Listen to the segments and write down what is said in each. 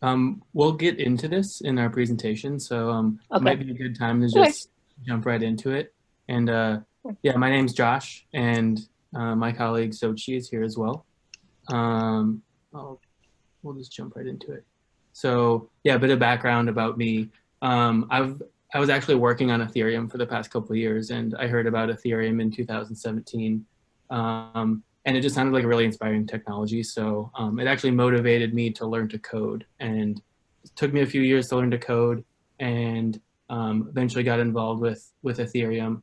We'll get into this in our presentation, so it Okay. might be a good time to Okay. just jump right into it. And yeah, my name's Josh, and my colleague Xochitl is here as well. Um, I'll, we'll just jump right into it. So yeah, a bit of background about me. I was actually working on Ethereum for the past couple of years, and I heard about Ethereum in 2017. And it just sounded like a really inspiring technology. So it actually motivated me to learn to code. And it took me a few years to learn to code, and eventually got involved with Ethereum.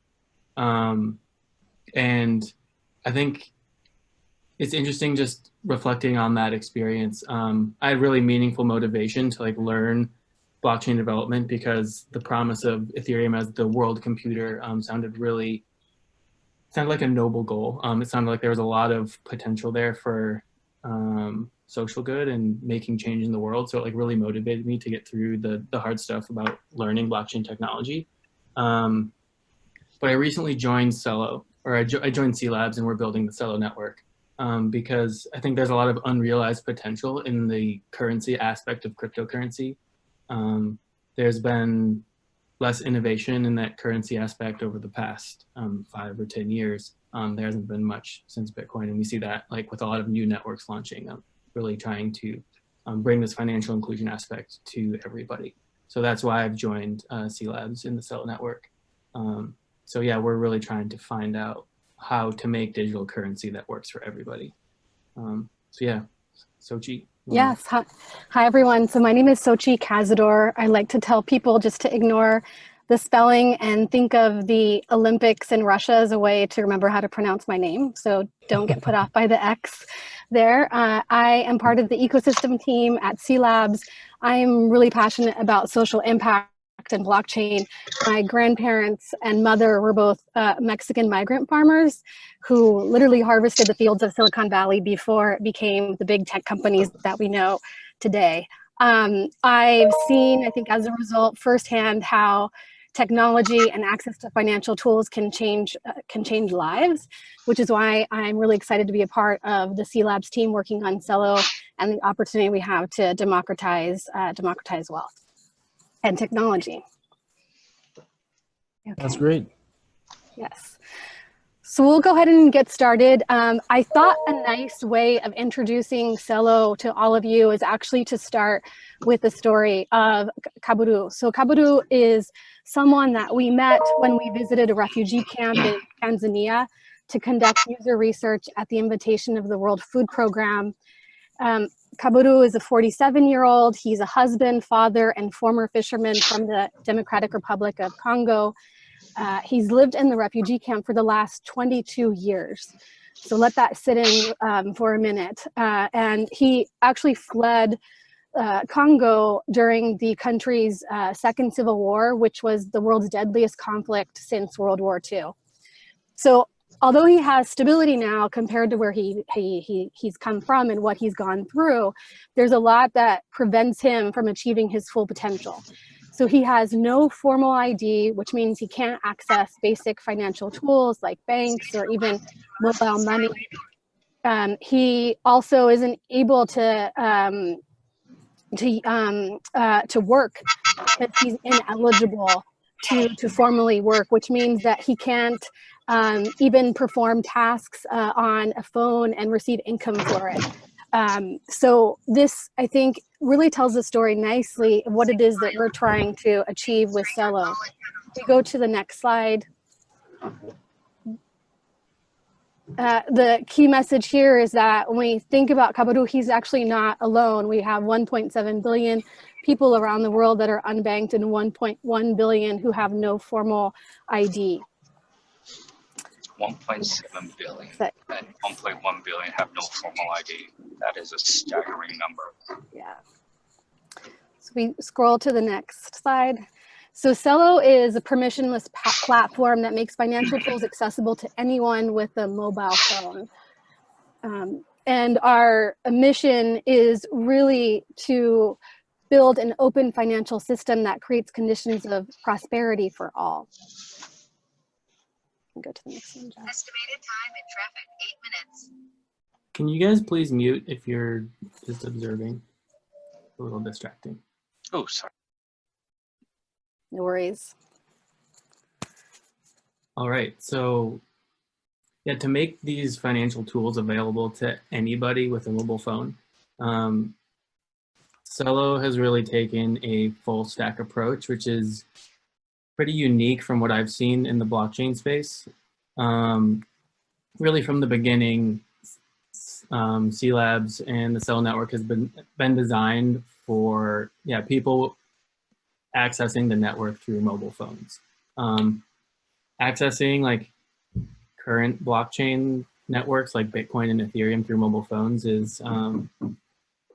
Um, and I think it's interesting just reflecting on that experience. I had really meaningful motivation to like learn blockchain development because the promise of Ethereum as the world computer sounded like a noble goal. It sounded like there was a lot of potential there for social good and making change in the world. So it like really motivated me to get through the hard stuff about learning blockchain technology. Um, but I recently joined Celo, or I joined cLabs, and we're building the Celo network because I think there's a lot of unrealized potential in the currency aspect of cryptocurrency. Um, there's been less innovation in that currency aspect over the past 5 or 10 years. There hasn't been much since Bitcoin, and we see that like with a lot of new networks launching, really trying to bring this financial inclusion aspect to everybody. So that's why I've joined cLabs in the Celo network. So yeah, we're really trying to find out how to make digital currency that works for everybody. So yeah, Sochi. Yes. Hi, everyone. So my name is Xochitl. I like to tell people just to ignore the spelling and think of the Olympics in Russia as a way to remember how to pronounce my name. So don't get put off by the X there. I am part of the ecosystem team at cLabs. I am really passionate about social impact and blockchain. My grandparents and mother were both Mexican migrant farmers who literally harvested the fields of Silicon Valley before it became the big tech companies that we know today. I've seen, I think as a result, firsthand how technology and access to financial tools can change lives, which is why I'm really excited to be a part of the cLabs team working on Celo and the opportunity we have to democratize wealth and technology. Okay. That's great. Yes. So we'll go ahead and get started. I thought a nice way of introducing Celo to all of you is actually to start with the story of Kaburu. So Kaburu is someone that we met when we visited a refugee camp in Tanzania to conduct user research at the invitation of the World Food Program. Kaburu is a 47-year-old. He's a husband, father, and former fisherman from the Democratic Republic of Congo. He's lived in the refugee camp for the last 22 years. So let that sit in for a minute. And he actually fled Congo during the country's second civil war, which was the world's deadliest conflict since World War II. So although he has stability now compared to where he's come from and what he's gone through, there's a lot that prevents him from achieving his full potential. So he has no formal ID, which means he can't access basic financial tools like banks or even mobile money. He also isn't able to work because he's ineligible to formally work, which means that he can't even perform tasks on a phone and receive income for it. So this, I think, really tells the story nicely of what it is that we're trying to achieve with Celo. We go to the next slide. The key message here is that when we think about Kaburu, he's actually not alone. We have 1.7 billion people around the world that are unbanked and 1.1 billion who have no formal ID. 1.7 billion and 1.1 billion have no formal ID. That is a staggering number. Yeah. So we scroll to the next slide. So Celo is a permissionless platform that makes financial tools accessible to anyone with a mobile phone. And our mission is really to build an open financial system that creates conditions of prosperity for all. Go to the next one, Josh. Estimated time in traffic, 8 minutes. Can you guys please mute if you're just observing? a little distracting. Oh, sorry. No worries. All right, so yeah, to make these financial tools available to anybody with a mobile phone, Celo has really taken a full stack approach, which is pretty unique from what I've seen in the blockchain space. Really from the beginning, cLabs and the Celo network has been designed for people accessing the network through mobile phones. Accessing like current blockchain networks like Bitcoin and Ethereum through mobile phones is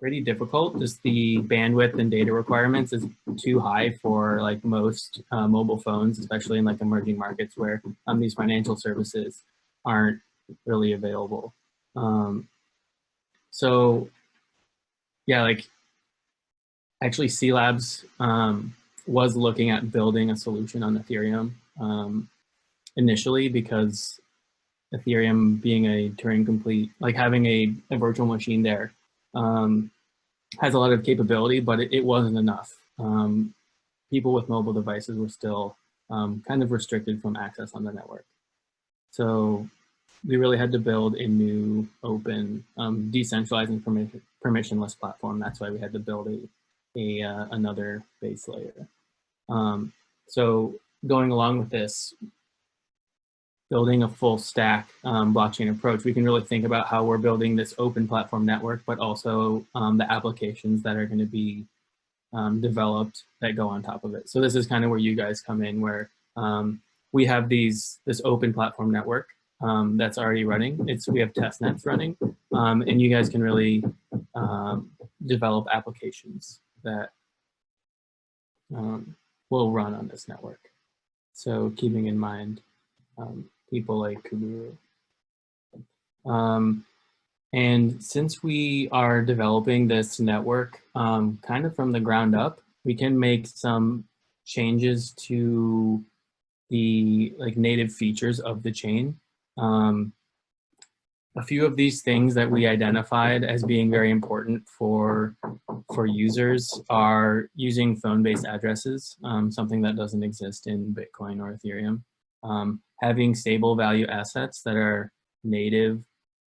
pretty difficult. Just the bandwidth and data requirements is too high for like most mobile phones, especially in like emerging markets where these financial services aren't really available. So yeah, like actually cLabs was looking at building a solution on Ethereum initially, because Ethereum being a Turing complete, like having a virtual machine there has a lot of capability, but it wasn't enough. People with mobile devices were still kind of restricted from access on the network. So we really had to build a new open, decentralized and permissionless platform. That's why we had to build another base layer. So going along with this, building a full stack blockchain approach, we can really think about how we're building this open platform network, but also the applications that are going to be developed that go on top of it. So this is kind of where you guys come in, where we have this open platform network that's already running. We have test nets running, and you guys can really develop applications that will run on this network. So keeping in mind people like Kuburu. And since we are developing this network kind of from the ground up, we can make some changes to the native features of the chain. A few of these things that we identified as being very important for users are using phone-based addresses, something that doesn't exist in Bitcoin or Ethereum. Having stable value assets that are native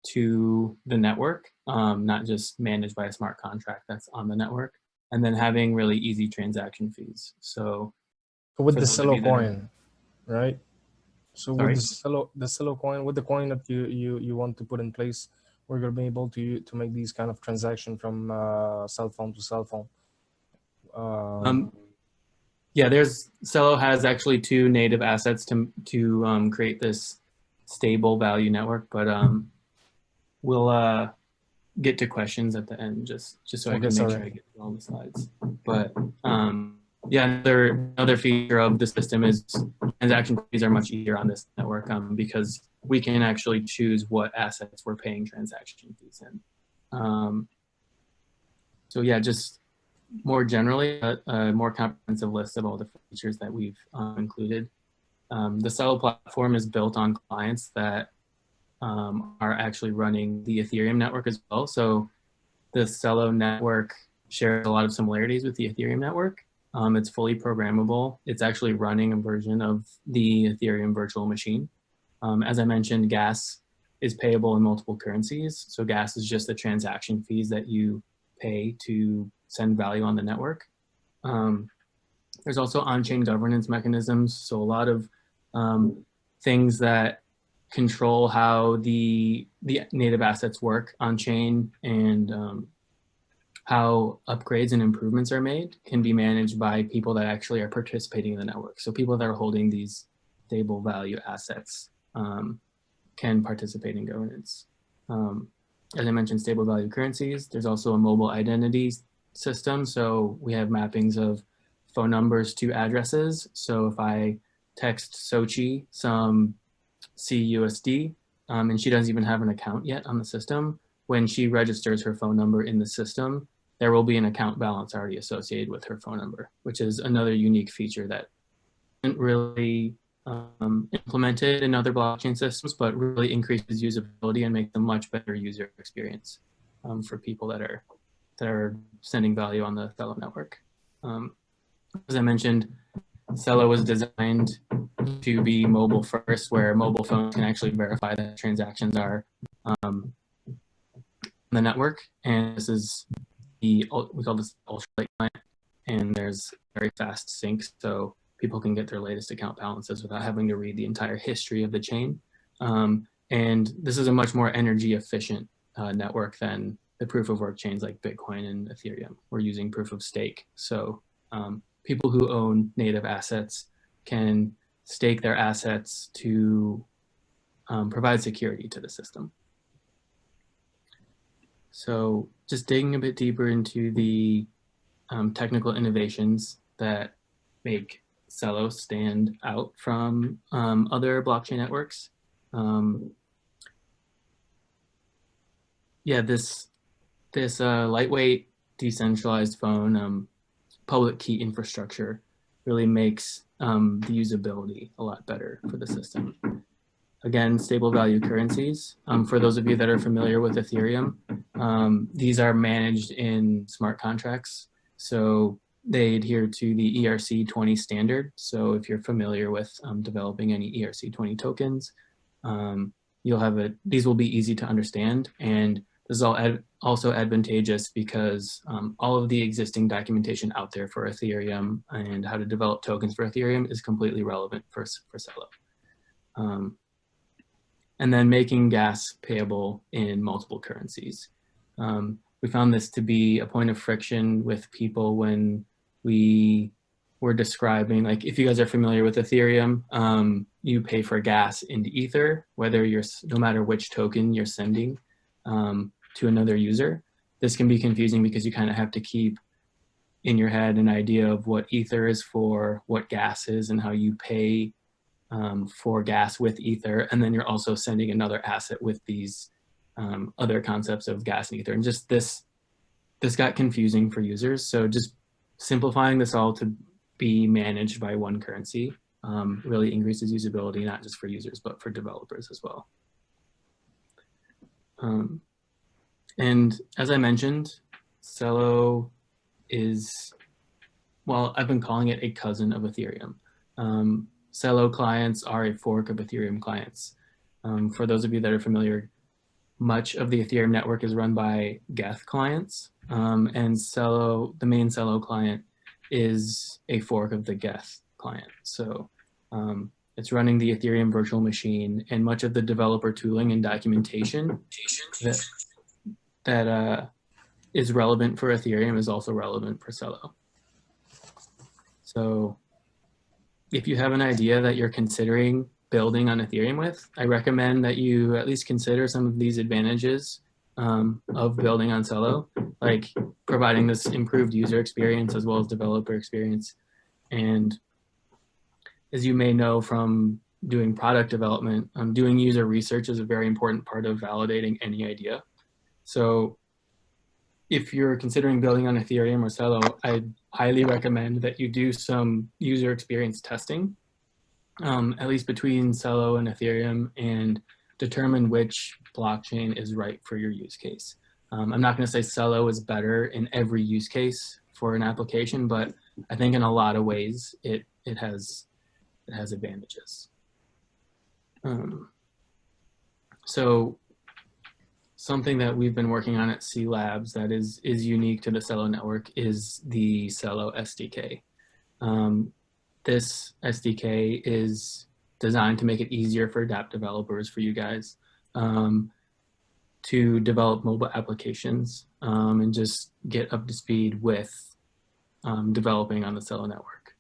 to the network, not just managed by a smart contract that's on the network, and then having really easy transaction fees. So with the Celo coin, right? So Sorry? with the Celo coin, with the coin that you want to put in place, we're gonna be able to make these kind of transaction from cell phone to cell phone. Yeah, Celo has actually two native assets to create this stable value network, but we'll get to questions at the end just so I can make sure I get through all the slides. But yeah, another feature of the system is transaction fees are much easier on this network because we can actually choose what assets we're paying transaction fees in. So yeah, just more generally, a more comprehensive list of all the features that we've included. The Celo platform is built on clients that are actually running the Ethereum network as well. So the Celo network shares a lot of similarities with the Ethereum network. It's fully programmable. It's actually running a version of the Ethereum virtual machine. As I mentioned, gas is payable in multiple currencies. So gas is just the transaction fees that you pay to send value on the network. There's also on-chain governance mechanisms. So a lot of things that control how the native assets work on chain and how upgrades and improvements are made can be managed by people that actually are participating in the network. So people that are holding these stable value assets can participate in governance. As I mentioned, stable value currencies. There's also a mobile identity system. So we have mappings of phone numbers to addresses. So if I text Xochitl some CUSD, and she doesn't even have an account yet on the system, when she registers her phone number in the system, there will be an account balance already associated with her phone number, which is another unique feature that isn't really implemented in other blockchain systems, but really increases usability and makes a much better user experience for people that are that are sending value on the Celo network. As I mentioned, Celo was designed to be mobile first, where mobile phones can actually verify that transactions are on the network. And this is we call this ultralight client, and there's very fast sync, so people can get their latest account balances without having to read the entire history of the chain. And this is a much more energy efficient network than the proof of work chains like Bitcoin and Ethereum. We're using proof of stake. So people who own native assets can stake their assets to provide security to the system. So just digging a bit deeper into the technical innovations that make Celo stand out from other blockchain networks. Yeah, this lightweight decentralized phone public key infrastructure really makes the usability a lot better for the system. Again, stable value currencies. For those of you that are familiar with Ethereum, these are managed in smart contracts. So they adhere to the ERC20 standard. So if you're familiar with developing any ERC20 tokens, you'll have these will be easy to understand. And this is also advantageous because all of the existing documentation out there for Ethereum and how to develop tokens for Ethereum is completely relevant for Celo. And then making gas payable in multiple currencies. We found this to be a point of friction with people when we were describing, like if you guys are familiar with Ethereum, you pay for gas into Ether, no matter which token you're sending to another user. This can be confusing because you kind of have to keep in your head an idea of what Ether is for, what gas is, and how you pay for gas with Ether, and then you're also sending another asset with these other concepts of gas and Ether. And just this got confusing for users. So just simplifying this all to be managed by one currency really increases usability, not just for users, but for developers as well. And as I mentioned, Celo is, well, I've been calling it a cousin of Ethereum. Celo clients are a fork of Ethereum clients. For those of you that are familiar, much of the Ethereum network is run by Geth clients, and Celo, the main Celo client, is a fork of the Geth client. So it's running the Ethereum virtual machine, and much of the developer tooling and documentation that is relevant for Ethereum is also relevant for Celo. So if you have an idea that you're considering building on Ethereum with, I recommend that you at least consider some of these advantages of building on Celo, like providing this improved user experience as well as developer experience. And as you may know from doing product development, doing user research is a very important part of validating any idea. So if you're considering building on Ethereum or Celo, I highly recommend that you do some user experience testing, at least between Celo and Ethereum, and determine which blockchain is right for your use case. I'm not going to say Celo is better in every use case for an application, but I think in a lot of ways it has advantages. So something that we've been working on at cLabs that is unique to the Celo network is the Celo SDK. This SDK is designed to make it easier for dApp developers, for you guys, to develop mobile applications and just get up to speed with developing on the Celo network.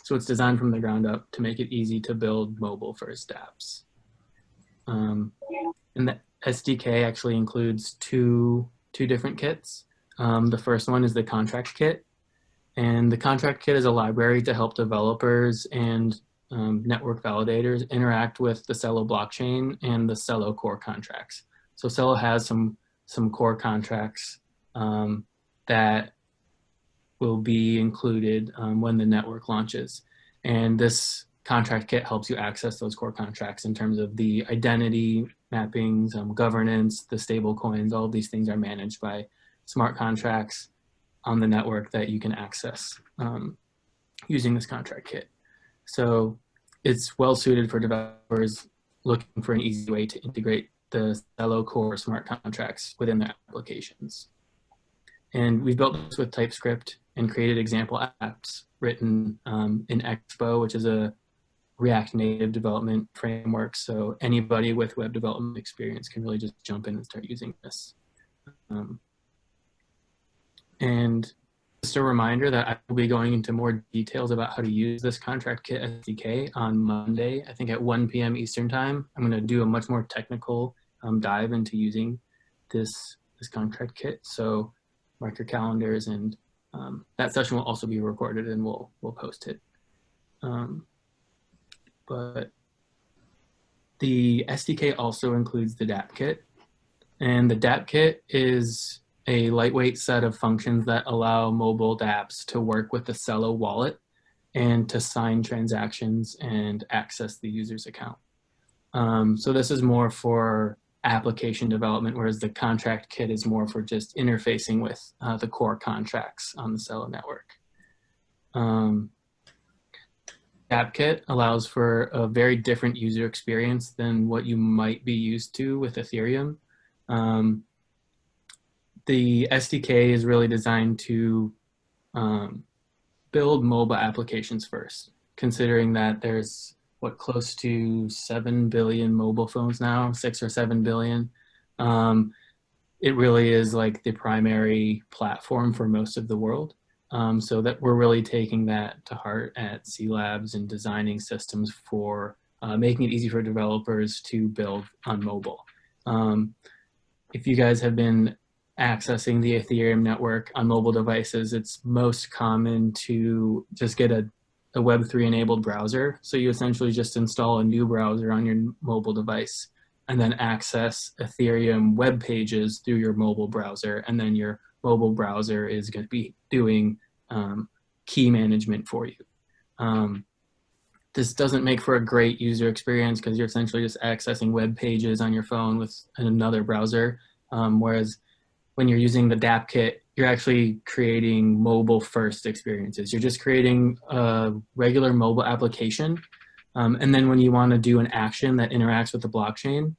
So it's designed from the ground up to make it easy to build mobile first dApps. And the SDK actually includes two different kits. The first one is the ContractKit, and the ContractKit is a library to help developers and network validators interact with the Celo blockchain and the Celo core contracts. So Celo has some core contracts that will be included when the network launches, and this ContractKit helps you access those core contracts in terms of the identity mappings, governance, the stable coins. All of these things are managed by smart contracts on the network that you can access using this ContractKit. So it's well suited for developers looking for an easy way to integrate the Celo core smart contracts within their applications. And we've built this with TypeScript and created example apps written in Expo, which is a React Native development framework. So anybody with web development experience can really just jump in and start using this. And just a reminder that I will be going into more details about how to use this ContractKit SDK on Monday, I think at 1 p.m. Eastern time. I'm going to do a much more technical dive into using this ContractKit. So mark your calendars, and that session will also be recorded and we'll post it. But the SDK also includes the DappKit, and the DappKit is a lightweight set of functions that allow mobile dApps to work with the Celo wallet and to sign transactions and access the user's account. So this is more for application development, whereas the ContractKit is more for just interfacing with the core contracts on the Celo network. DappKit allows for a very different user experience than what you might be used to with Ethereum. The SDK is really designed to build mobile applications first, considering that there's close to 7 billion mobile phones now, 6 or 7 billion. It really is like the primary platform for most of the world. So that we're really taking that to heart at cLabs and designing systems for making it easy for developers to build on mobile. If you guys have been accessing the Ethereum network on mobile devices, it's most common to just get a Web3 enabled browser. So you essentially just install a new browser on your mobile device and then access Ethereum web pages through your mobile browser. And then your mobile browser is going to be doing key management for you. This doesn't make for a great user experience because you're essentially just accessing web pages on your phone with another browser. Whereas when you're using the DappKit, you're actually creating mobile first experiences. You're just creating a regular mobile application. And then when you want to do an action that interacts with the blockchain,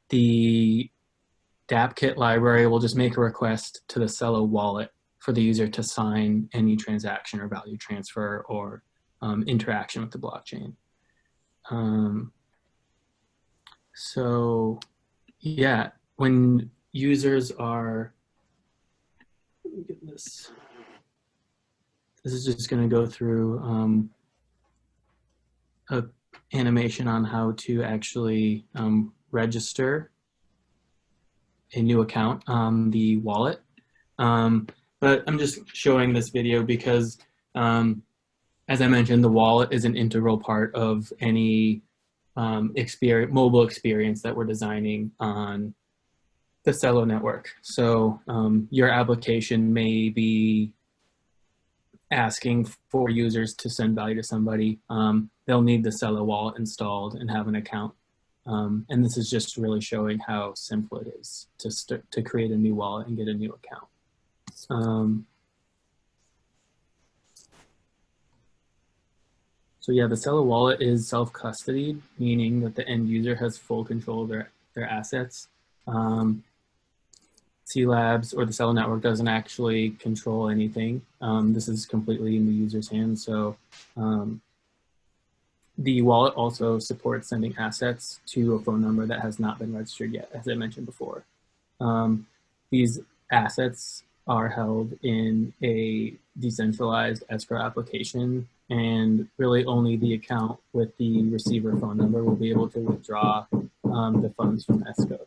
the DappKit library will just make a request to the Celo wallet for the user to sign any transaction or value transfer or interaction with the blockchain. So yeah, when users are, let me get this. This is just going to go through a animation on how to actually register a new account on the wallet. But I'm just showing this video because, as I mentioned, the wallet is an integral part of any mobile experience that we're designing on the Celo network. So your application may be asking for users to send value to somebody. They'll need the Celo wallet installed and have an account. And this is just really showing how simple it is to create a new wallet and get a new account. So yeah, the Celo wallet is self-custodied, meaning that the end user has full control of their assets. cLabs or the Celo network doesn't actually control anything. This is completely in the user's hands. So the wallet also supports sending assets to a phone number that has not been registered yet, as I mentioned before. These assets are held in a decentralized escrow application, and really only the account with the receiver phone number will be able to withdraw the funds from escrow.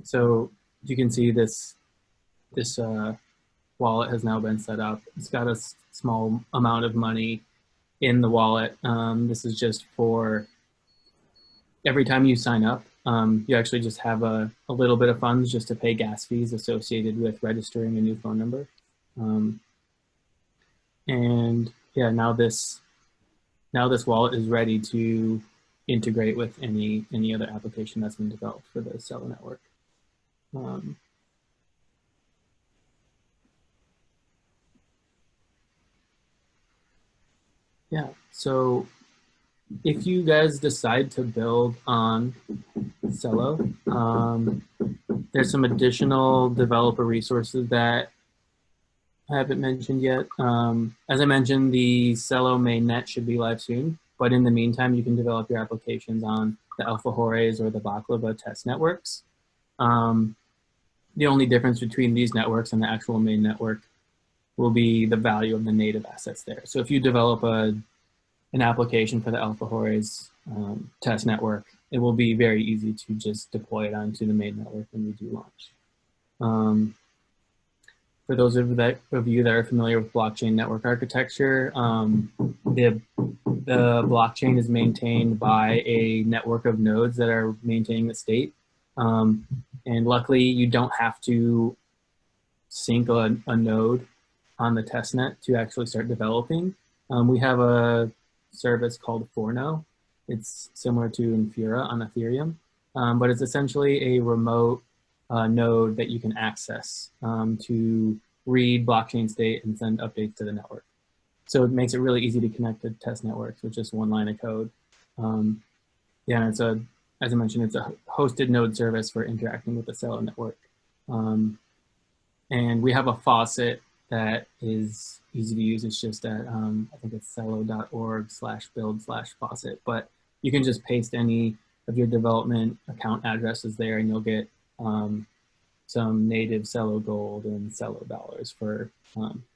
So you can see this wallet has now been set up. It's got a small amount of money in the wallet. This is just for every time you sign up, you actually just have a little bit of funds just to pay gas fees associated with registering a new phone number. And yeah, now this wallet is ready to integrate with any other application that's been developed for the Celo network. Yeah, so if you guys decide to build on Celo, there's some additional developer resources that I haven't mentioned yet. As I mentioned, the Celo mainnet should be live soon, but in the meantime, you can develop your applications on the Alfajores or the Baklava test networks. The only difference between these networks and the actual main network will be the value of the native assets there. So if you develop an application for the Alfajores test network, it will be very easy to just deploy it onto the main network when you do launch. For those of you that are familiar with blockchain network architecture, the blockchain is maintained by a network of nodes that are maintaining the state. And luckily, you don't have to sync a node on the testnet to actually start developing. We have a service called Forno. It's similar to Infura on Ethereum, but it's essentially a remote node that you can access to read blockchain state and send updates to the network. So it makes it really easy to connect to test networks with just one line of code. Yeah, it's as I mentioned, it's a hosted node service for interacting with the Celo network. And we have a faucet that is easy to use. It's just at, I think it's celo.org/build/faucet, but you can just paste any of your development account addresses there and you'll get some native Celo Gold and Celo dollars for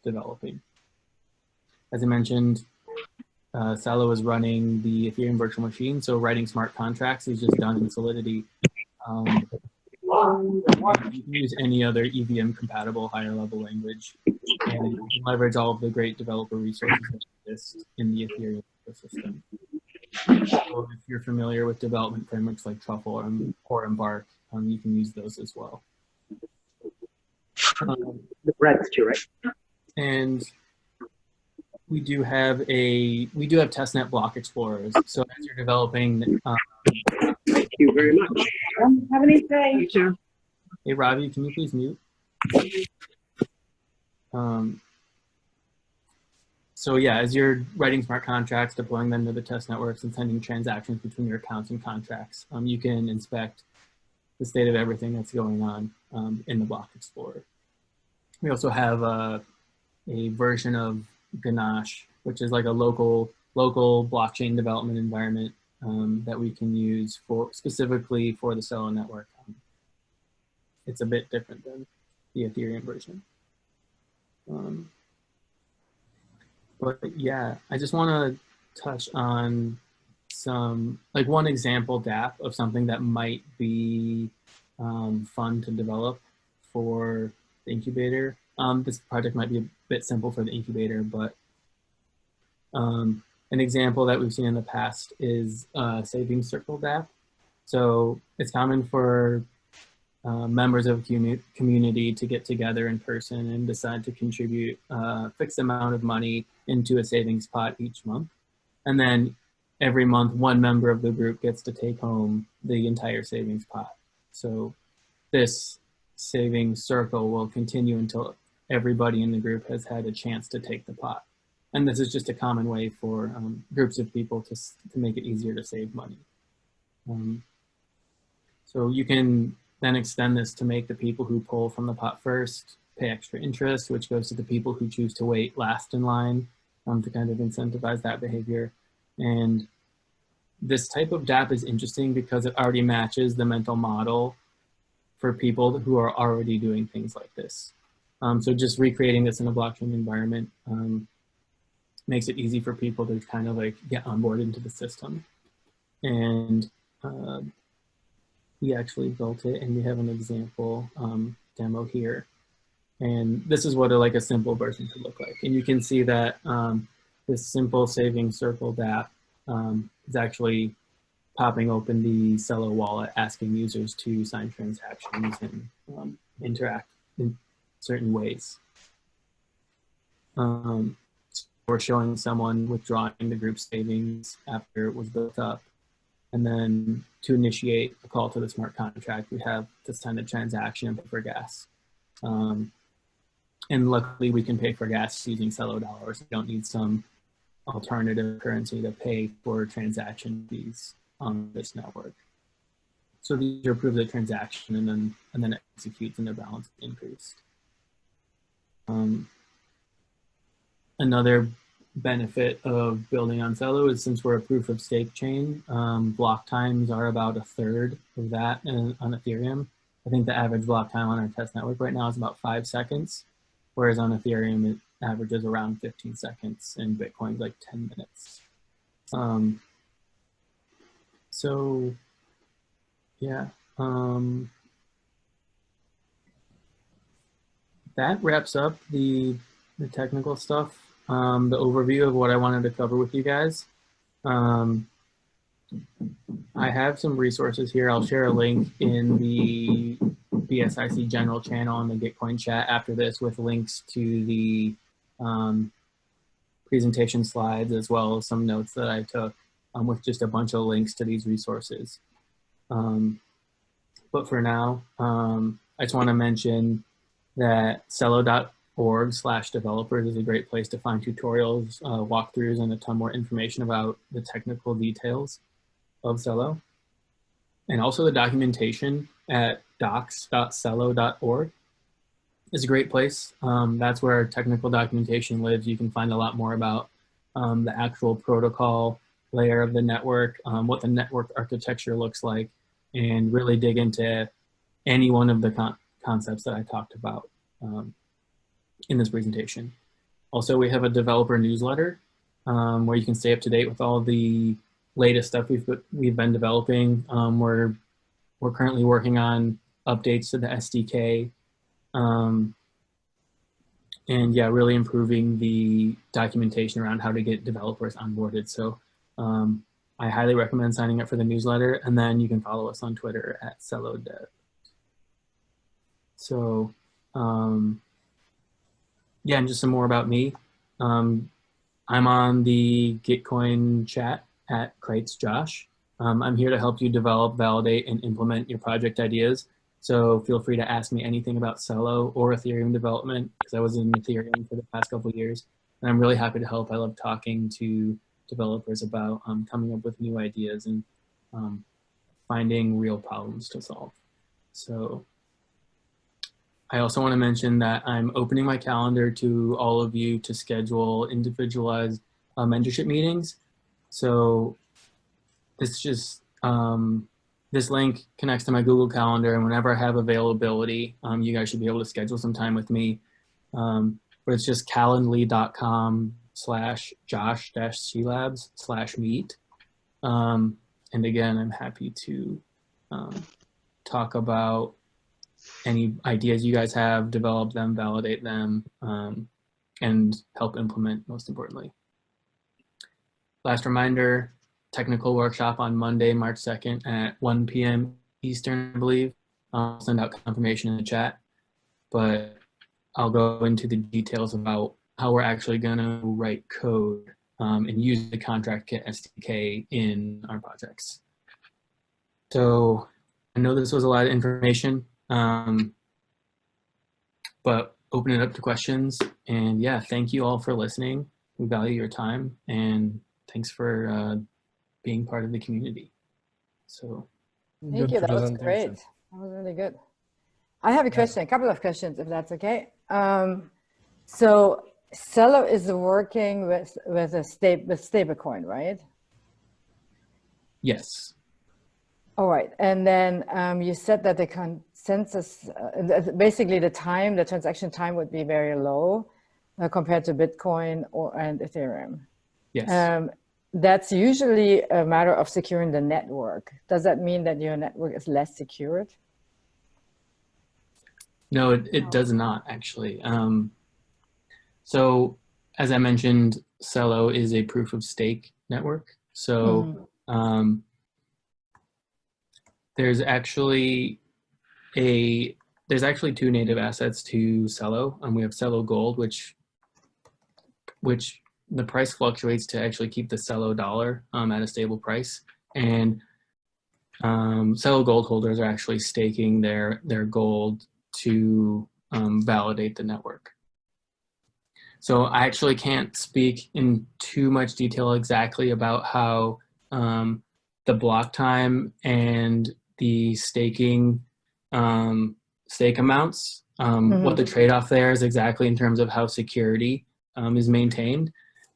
developing. As I mentioned, Celo is running the Ethereum virtual machine, so writing smart contracts is just done in Solidity. You can use any other EVM compatible higher level language, and you can leverage all of the great developer resources that exist in the Ethereum ecosystem. So if you're familiar with development frameworks like Truffle or Embark, you can use those as well. And we do have testnet block explorers. So as you're developing, thank you very much. Have a nice day. You too. Hey Ravi, can you please mute? So yeah, as you're writing smart contracts, deploying them to the test networks and sending transactions between your accounts and contracts, you can inspect the state of everything that's going on in the block explorer. We also have a version of Ganache, which is like a local blockchain development environment that we can use specifically for the Celo network. It's a bit different than the Ethereum version. But yeah, I just want to touch on one example DApp of something that might be fun to develop for the incubator. This project might be a bit simple for the incubator, but an example that we've seen in the past is savings circle DApp. So it's common for members of a community to get together in person and decide to contribute a fixed amount of money into a savings pot each month. And then every month, one member of the group gets to take home the entire savings pot. So this savings circle will continue until everybody in the group has had a chance to take the pot. And this is just a common way for groups of people to make it easier to save money. So you can then extend this to make the people who pull from the pot first pay extra interest, which goes to the people who choose to wait last in line to kind of incentivize that behavior. And this type of DApp is interesting because it already matches the mental model for people who are already doing things like this. So just recreating this in a blockchain environment makes it easy for people to kind of like get on board into the system. And we actually built it and we have an example demo here. And this is what a simple version could look like. And you can see that this simple savings circle DApp is actually popping open the Celo wallet, asking users to sign transactions and interact in certain ways. So we're showing someone withdrawing the group savings after it was built up. And then to initiate a call to the smart contract, we have to send a transaction and pay for gas. And luckily we can pay for gas using Celo dollars. We don't need some alternative currency to pay for transaction fees on this network. So these are proof of the transaction, and then it executes and the balance is increased. Another benefit of building on Celo is, since we're a proof of stake chain, block times are about 1/3 of that on Ethereum. I think the average block time on our test network right now is about 5 seconds, whereas on Ethereum it averages around 15 seconds, and Bitcoin's like 10 minutes. So yeah, that wraps up the technical stuff, the overview of what I wanted to cover with you guys. I have some resources here. I'll share a link in the BSIC general channel on the Gitcoin chat after this, with links to the presentation slides, as well as some notes that I took, with just a bunch of links to these resources. But for now, I just want to mention that celo.org/developers is a great place to find tutorials, walkthroughs, and a ton more information about the technical details of Celo. And also the documentation at docs.celo.org is a great place. That's where our technical documentation lives. You can find a lot more about the actual protocol layer of the network, what the network architecture looks like, and really dig into any one of the concepts that I talked about in this presentation. Also, we have a developer newsletter where you can stay up to date with all the latest stuff we've been developing. We're currently working on updates to the SDK, and yeah, really improving the documentation around how to get developers onboarded. So I highly recommend signing up for the newsletter, and then you can follow us on Twitter at CeloDev. So yeah, and just some more about me. I'm on the Gitcoin chat at KreitZJosh. I'm here to help you develop, validate, and implement your project ideas. So feel free to ask me anything about Celo or Ethereum development, because I was in Ethereum for the past couple of years, and I'm really happy to help. I love talking to developers about coming up with new ideas and finding real problems to solve. So I also want to mention that I'm opening my calendar to all of you to schedule individualized mentorship meetings. So this just, this link connects to my Google Calendar, and whenever I have availability, you guys should be able to schedule some time with me. But it's just calendly.com/josh-clabs/meet. And again, I'm happy to talk about any ideas you guys have, develop them, validate them, and help implement, most importantly. Last reminder, technical workshop on Monday, March 2nd at 1 p.m. Eastern, I believe. I'll send out confirmation in the chat, but I'll go into the details about how we're actually gonna write code and use the ContractKit SDK in our projects. So I know this was a lot of information, but open it up to questions. And yeah, thank you all for listening. We value your time, and thanks for being part of the community. So thank you, that was great. That was really good. I have a question, a couple of questions, if that's okay. So Celo is working with stablecoin, right? yes. All right, and then you said that the consensus, basically the transaction time would be very low compared to Bitcoin and Ethereum. Yes. That's usually a matter of securing the network. Does that mean that your network is less secured? No, it does not, actually. So as I mentioned, Celo is a proof of stake network. So there's actually two native assets to Celo. We have Celo Gold, which the price fluctuates to actually keep the Celo dollar at a stable price. And Celo Gold holders are actually staking their gold to validate the network. So I actually can't speak in too much detail exactly about how the block time and the staking stake amounts, what the trade-off there is exactly in terms of how security is maintained.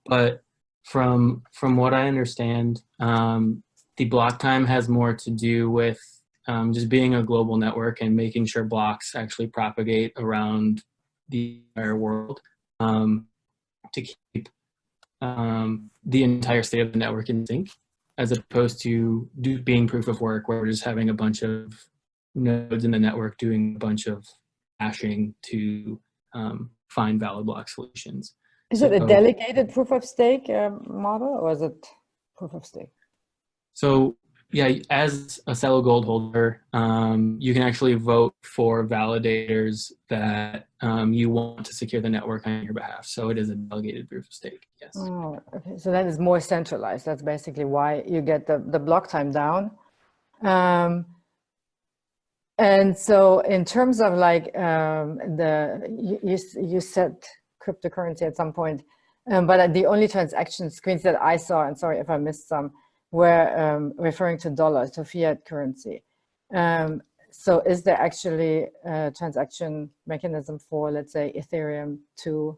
But from what I understand, the block time has more to do with just being a global network and making sure blocks actually propagate around the entire world to keep the entire state of the network in sync, as opposed to being proof of work where we're just having a bunch of nodes in the network doing a bunch of hashing to find valid block solutions. Is it a delegated proof of stake model, or is it proof of stake? So yeah, as a Celo Gold holder, you can actually vote for validators that you want to secure the network on your behalf. So it is a delegated proof of stake, yes. Oh, okay. So that is more centralized. That's basically why you get the block time down. And so in terms of like you said cryptocurrency at some point, but the only transaction screens that I saw, and sorry if I missed some, were referring to dollars, to fiat currency. So is there actually a transaction mechanism for, let's say, Ethereum to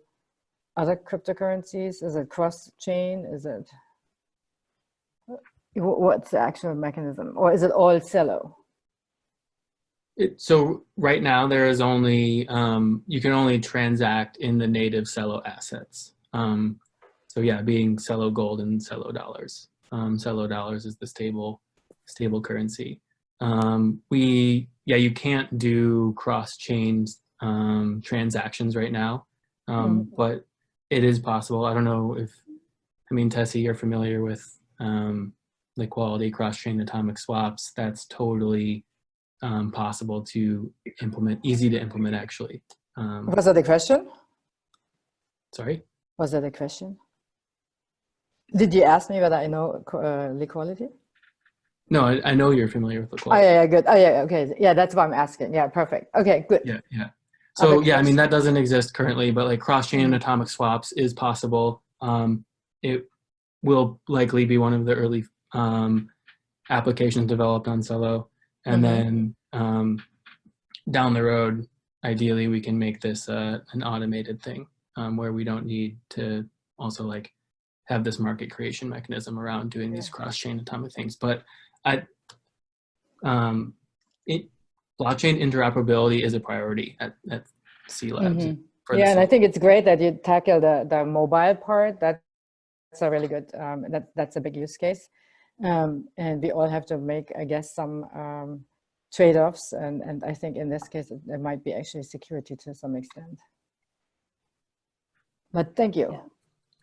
other cryptocurrencies? Is it cross-chain? Is it, what's the actual mechanism? Or is it all Celo? So right now there is only, you can only transact in the native Celo assets. So yeah, being Celo Gold and Celo Dollars. Celo Dollars is the stable currency. You can't do cross-chain transactions right now, but it is possible. I don't know if, Tessie, you're familiar with Liquidity cross-chain atomic swaps. That's totally possible to implement, easy to implement actually. Was that the question? Sorry? Was that a question? Did you ask me whether I know Liquidity? No, I know you're familiar with Liquidity. Oh yeah, good. Oh yeah, okay. Yeah, that's what I'm asking. Yeah, perfect. Okay, good. Yeah. So yeah, that doesn't exist currently, but like cross-chain atomic swaps is possible. It will likely be one of the early applications developed on Celo. And then down the road, ideally, we can make this an automated thing where we don't need to also like have this market creation mechanism around doing these cross-chain atomic things. But blockchain interoperability is a priority at cLabs. Yeah, and I think it's great that you tackle the mobile part. That's a really good, that's a big use case. And we all have to make, I guess, some trade-offs. And I think in this case, there might be actually security to some extent. But thank you.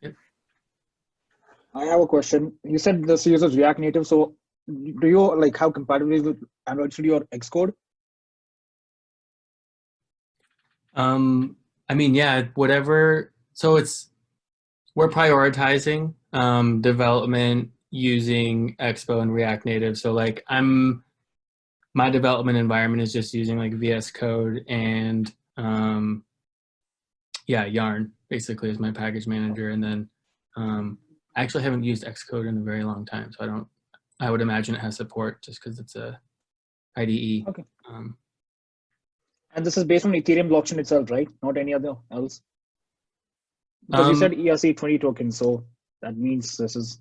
Yeah. I have a question. You said this uses React Native. So do you like have compatibility with Android Studio or Xcode? Yeah, whatever. So we're prioritizing development using Expo and React Native. So like my development environment is just using like VS Code and Yarn basically as my package manager. And then I actually haven't used Xcode in a very long time, so I would imagine it has support just because it's a IDE. Okay. And this is based on Ethereum blockchain itself, right? Not any other else. Because you said ERC20 token, so that means this is.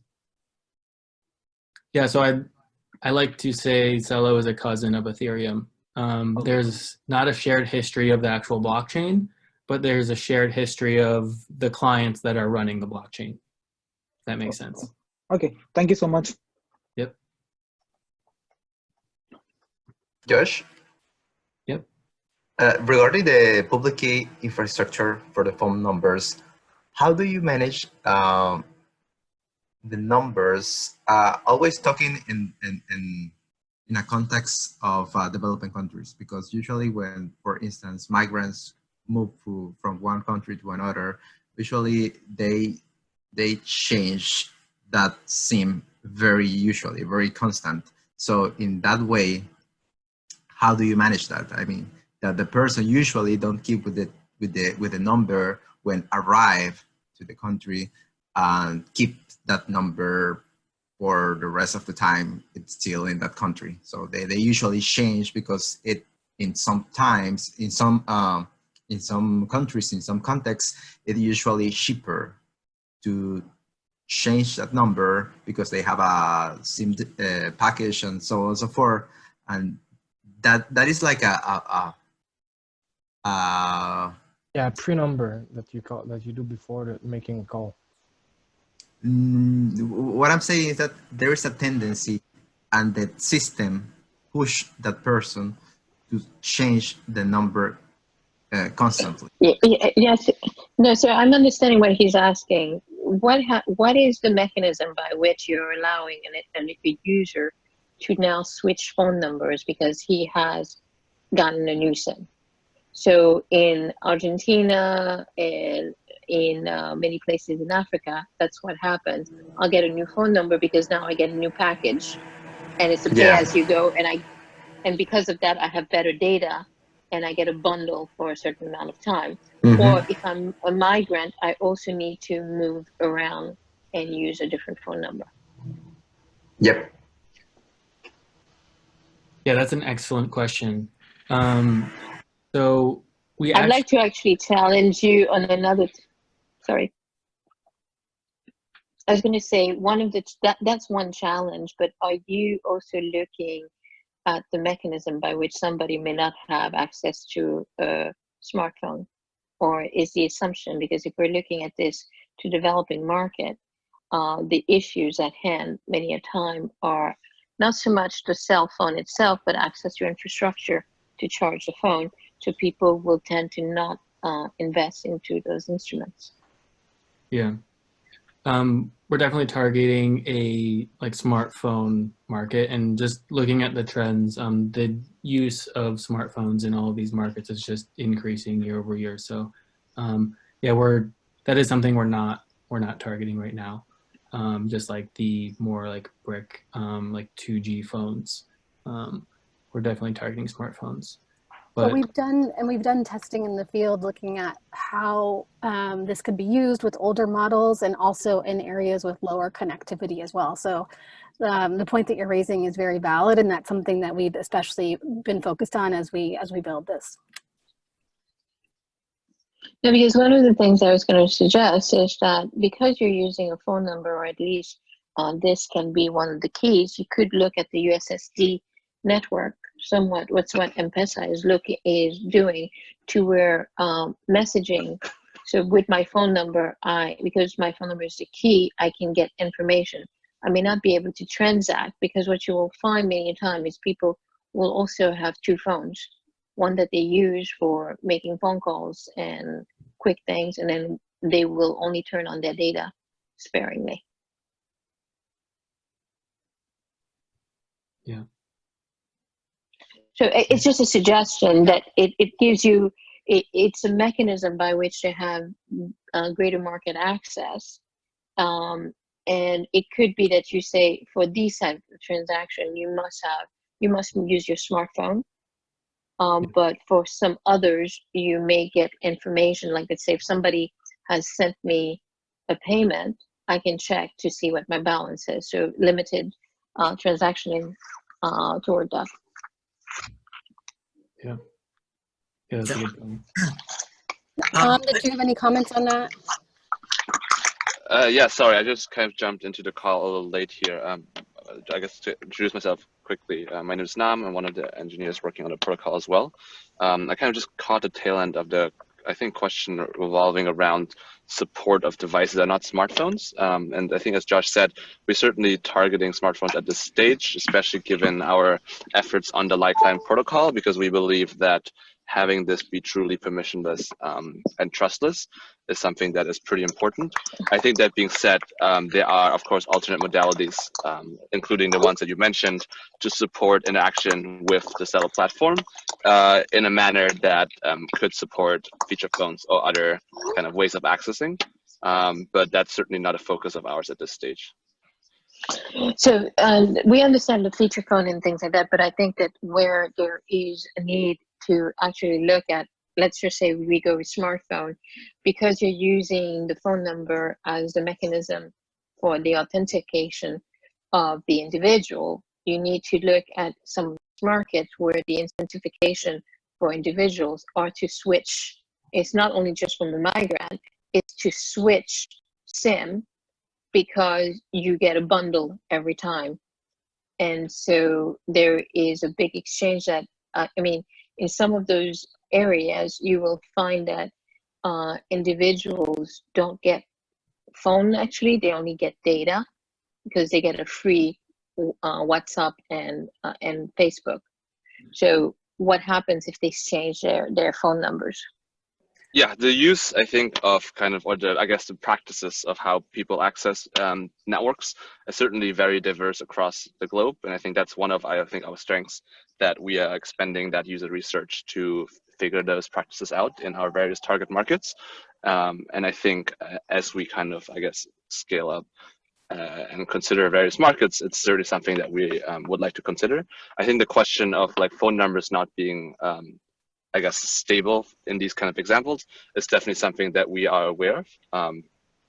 Yeah, so I like to say Celo is a cousin of Ethereum. There's not a shared history of the actual blockchain, but there's a shared history of the clients that are running the blockchain. If that makes sense. Okay, thank you so much. Yep. Josh? Yep. Regarding the public key infrastructure for the phone numbers, how do you manage the numbers? Always talking in a context of developing countries, because usually when, for instance, migrants move from one country to another, usually they change that SIM very constant. So in that way, how do you manage that? I mean, that the person usually don't keep with the number when arrive to the country and keep that number for the rest of the time it's still in that country. So they usually change because in some countries, in some contexts, it's usually cheaper to change that number because they have a SIM package and so on and so forth. And that is like a pre-number that you do before making a call. What I'm saying is that there is a tendency and the system push that person to change the number constantly. Yes. No, so I'm understanding what he's asking. What is the mechanism by which you're allowing a user to now switch phone numbers because he has gotten a new SIM? So in Argentina and in many places in Africa, that's what happens. I'll get a new phone number because now I get a new package, and it's a pay as you go, and because of that I have better data and I get a bundle for a certain amount of time. Or if I'm a migrant, I also need to move around and use a different phone number. Yep. Yeah, that's an excellent question. So I'd like to actually challenge you on another. Sorry. I was going to say that's one challenge, but are you also looking at the mechanism by which somebody may not have access to a smartphone? Or is the assumption, because if we're looking at this to developing market, the issues at hand many a time are not so much the cell phone itself, but access to infrastructure to charge the phone. So people will tend to not invest into those instruments. Yeah. We're definitely targeting a smartphone market, and just looking at the trends, the use of smartphones in all of these markets is just increasing year over year. So yeah, that is something we're not targeting right now. Just like the more like brick 2G phones. We're definitely targeting smartphones. But we've done testing in the field looking at how this could be used with older models and also in areas with lower connectivity as well. So the point that you're raising is very valid, and that's something that we've especially been focused on as we build this. No, because one of the things I was going to suggest is that because you're using a phone number, or at least this can be one of the keys, you could look at the USSD network somewhat. What's what M-Pesa is doing to where messaging. So with my phone number, because my phone number is the key, I can get information. I may not be able to transact, because what you will find many times is people will also have two phones, one that they use for making phone calls and quick things, and then they will only turn on their data sparingly. Yeah. So it's just a suggestion that it gives you, it's a mechanism by which to have greater market access. And it could be that you say for these type of transaction, you must use your smartphone. But for some others, you may get information, like let's say if somebody has sent me a payment, I can check to see what my balance is. So limited transaction toward that. Yeah. Yeah, that's a good point. Did you have any comments on that? Yeah, sorry, I just kind of jumped into the call a little late here. I guess to introduce myself quickly, my name is Nam. I'm one of the engineers working on the protocol as well. I kind of just caught the tail end of the, I think, question revolving around support of devices that are not smartphones. And I think, as Josh said, we're certainly targeting smartphones at this stage, especially given our efforts on the Lifeline protocol, because we believe that having this be truly permissionless and trustless is something that is pretty important. I think that being said, there are, of course, alternate modalities, including the ones that you mentioned, to support interaction with the Celo platform in a manner that could support feature phones or other kind of ways of accessing. But that's certainly not a focus of ours at this stage. So we understand the feature phone and things like that, but I think that where there is a need to actually look at let's just say we go with smartphone, because you're using the phone number as the mechanism for the authentication of the individual, you need to look at some markets where the incentivization for individuals are to switch. It's not only just from the migrant, it's to switch SIM, because you get a bundle every time. And so there is a big exchange that, I mean, in some of those areas, you will find that individuals don't get phone, actually, they only get data, because they get a free WhatsApp and Facebook. So what happens if they change their phone numbers? Yeah, the use, I think, of kind of, or I guess the practices of how people access networks is certainly very diverse across the globe. And I think that's one of, I think, our strengths, that we are expanding that user research to figure those practices out in our various target markets. And I think as we kind of, I guess, scale up and consider various markets, it's certainly something that we would like to consider. I think the question of like phone numbers not being I guess, stable in these kind of examples is definitely something that we are aware of.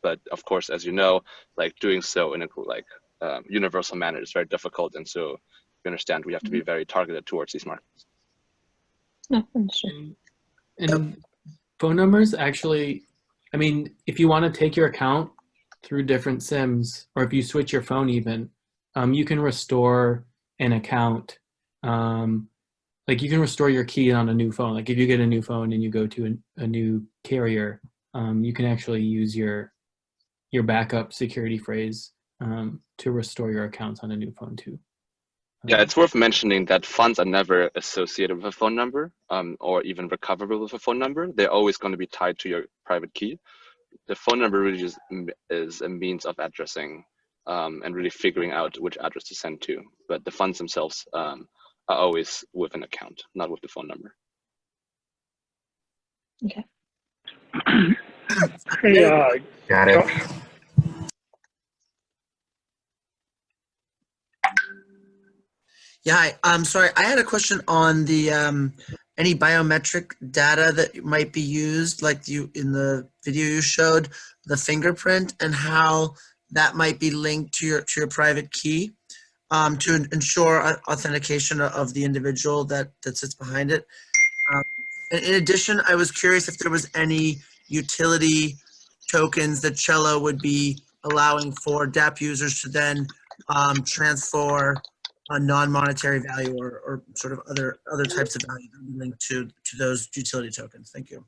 But of course, as you know, like doing so in a like universal manner is very difficult. And so we understand we have to be very targeted towards these markets. And phone numbers, actually, I mean, if you want to take your account through different SIMs, or if you switch your phone even, you can restore an account. Like you can restore your key on a new phone. Like if you get a new phone and you go to a new carrier, you can actually use your backup security phrase to restore your accounts on a new phone too. Yeah, it's worth mentioning that funds are never associated with a phone number or even recoverable with a phone number. They're always going to be tied to your private key. The phone number really just is a means of addressing and really figuring out which address to send to. But the funds themselves are always with an account, not with the phone number. Okay. Hey, Got it. Yeah, I'm sorry. I had a question on the any biometric data that might be used, like you in the video you showed, the fingerprint, and how that might be linked to your private key to ensure authentication of the individual that sits behind it. In addition, I was curious if there was any utility tokens that Celo would be allowing for DApp users to then transfer a non-monetary value or sort of other types of value linked to those utility tokens. Thank you.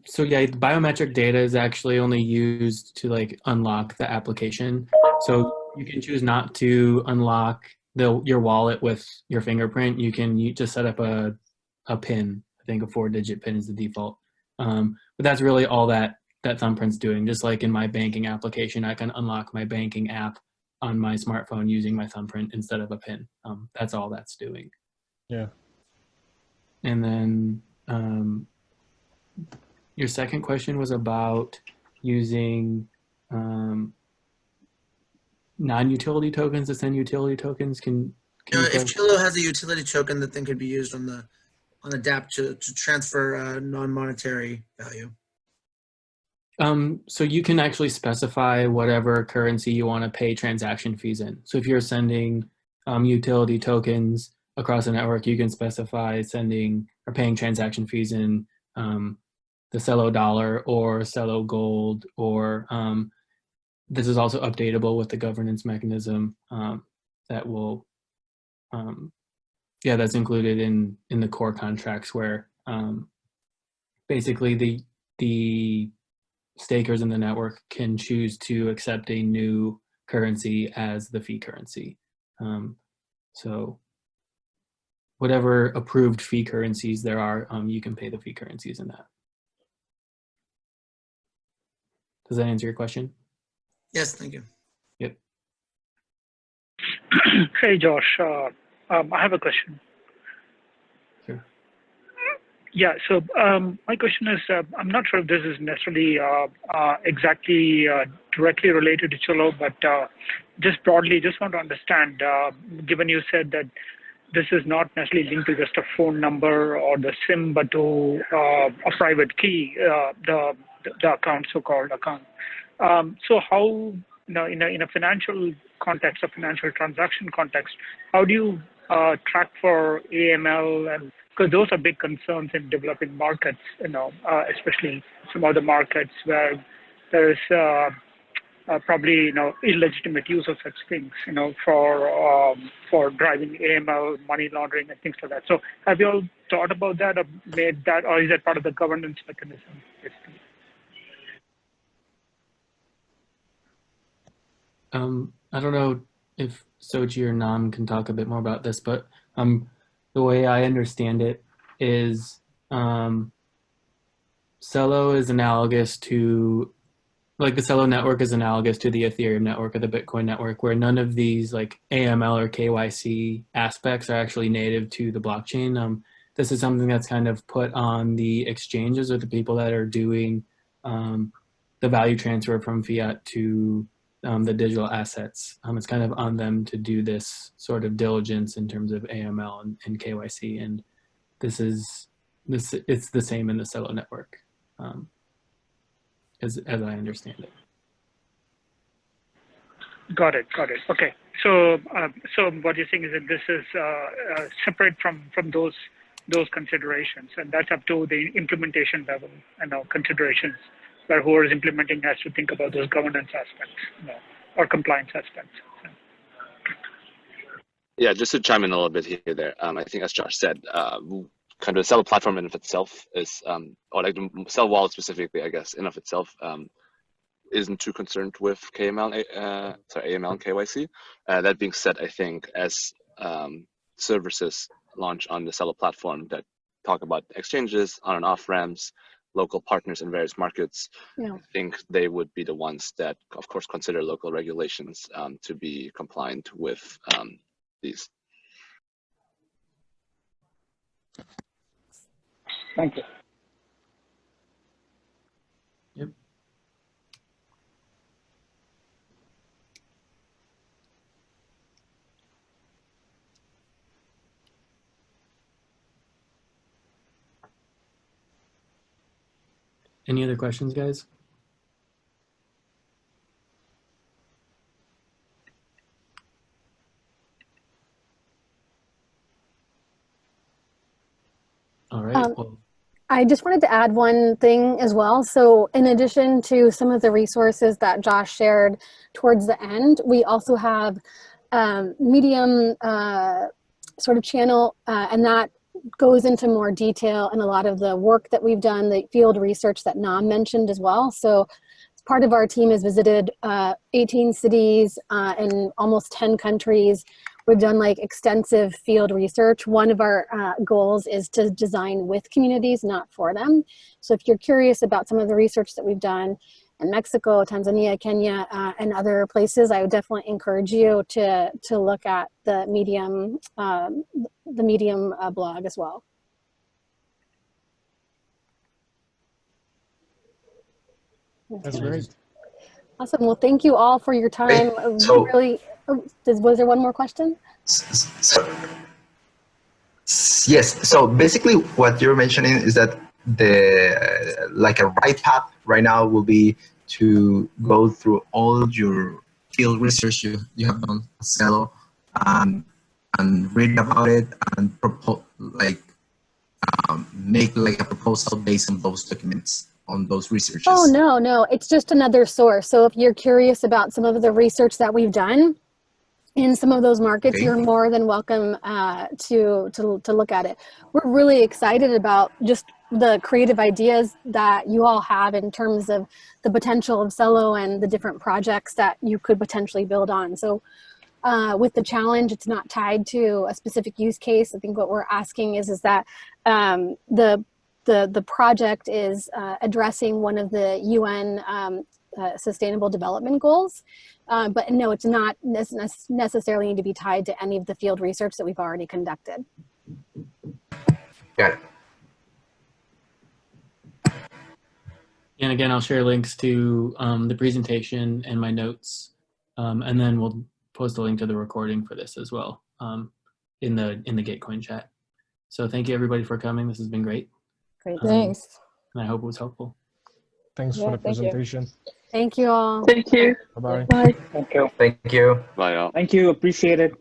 So yeah, the biometric data is actually only used to like unlock the application. So you can choose not to unlock your wallet with your fingerprint. You just set up a PIN. I think a 4-digit PIN is the default. But that's really all that thumbprint's doing. Just like in my banking application, I can unlock my banking app on my smartphone using my thumbprint instead of a PIN. That's all that's doing. Yeah. And then your second question was about using non-utility tokens to send utility tokens. Can if Celo has a utility token that then could be used on the DApp to transfer non-monetary value. So you can actually specify whatever currency you want to pay transaction fees in. So if you're sending utility tokens across a network, you can specify sending or paying transaction fees in the Celo dollar or Celo gold, or this is also updatable with the governance mechanism that will, that's included in the core contracts, where basically the stakers in the network can choose to accept a new currency as the fee currency. So whatever approved fee currencies there are, you can pay the fee currencies in that. Does that answer your question? Yes, thank you. Yep. Hey, Josh. I have a question. Sure. Yeah, so my question is, I'm not sure if this is necessarily exactly directly related to Celo, but just broadly, just want to understand, given you said that this is not necessarily linked to just a phone number or the SIM, but to a private key, the account, so-called account. So how, in a financial context, a financial transaction context, how do you track for AML? And because those are big concerns in developing markets, especially some other markets where there is probably illegitimate use of such things, for driving AML, money laundering, and things like that. So have you all thought about that, or made that, or is that part of the governance mechanism? Basically? I don't know if Xochitl or Nam can talk a bit more about this, but the way I understand it is Celo is analogous to, like, the Celo network is analogous to the Ethereum network or the Bitcoin network, where none of these like AML or KYC aspects are actually native to the blockchain. This is something that's kind of put on the exchanges or the people that are doing the value transfer from fiat to the digital assets. It's kind of on them to do this sort of diligence in terms of AML and KYC, and it's the same in the Celo network, as I understand it. Got it. Okay. So what you're saying is that this is separate from those considerations, and that's up to the implementation level considerations, where whoever is implementing has to think about those governance aspects, or compliance aspects. Yeah, just to chime in a little bit here there. I think as Josh said, kind of the Celo platform in of itself is, or like the Celo wallet specifically, I guess, in of itself, isn't too concerned with AML and KYC. That being said, I think as services launch on the Celo platform that talk about exchanges, on and off ramps, local partners in various markets, I think they would be the ones that, of course, consider local regulations to be compliant with these. Thank you. Yep. Any other questions, guys? All right. Well, I just wanted to add one thing as well. So in addition to some of the resources that Josh shared towards the end, we also have Medium sort of channel, and that goes into more detail and a lot of the work that we've done, the field research that Nam mentioned as well. So part of our team has visited 18 cities in almost 10 countries. We've done like extensive field research. One of our goals is to design with communities, not for them. So if you're curious about some of the research that we've done in Mexico, Tanzania, Kenya, and other places, I would definitely encourage you to look at the Medium blog as well. That's great. Awesome. Well, thank you all for your time. So, Was there one more question? Yes. So basically, what you're mentioning is that like a right path right now will be to go through all your field research you have done at Celo, and read about it and make like a proposal based on those documents, on those researches. Oh, no, it's just another source. So if you're curious about some of the research that we've done in some of those markets, okay, you're more than welcome to look at it. We're really excited about just the creative ideas that you all have in terms of the potential of Celo and the different projects that you could potentially build on. So with the challenge, it's not tied to a specific use case. I think what we're asking is that the project is addressing one of the UN Sustainable Development Goals, but no, it's not necessarily need to be tied to any of the field research that we've already conducted. Got it. And again, I'll share links to the presentation and my notes, and then we'll post a link to the recording for this as well. in the Gitcoin chat. So thank you everybody for coming. This has been great. Great. Thanks. And I hope it was helpful. Thanks for the presentation. Thank you all. Thank you. Bye-bye. Bye. Thank you. Thank you. Bye, y'all. Thank you. Appreciate it.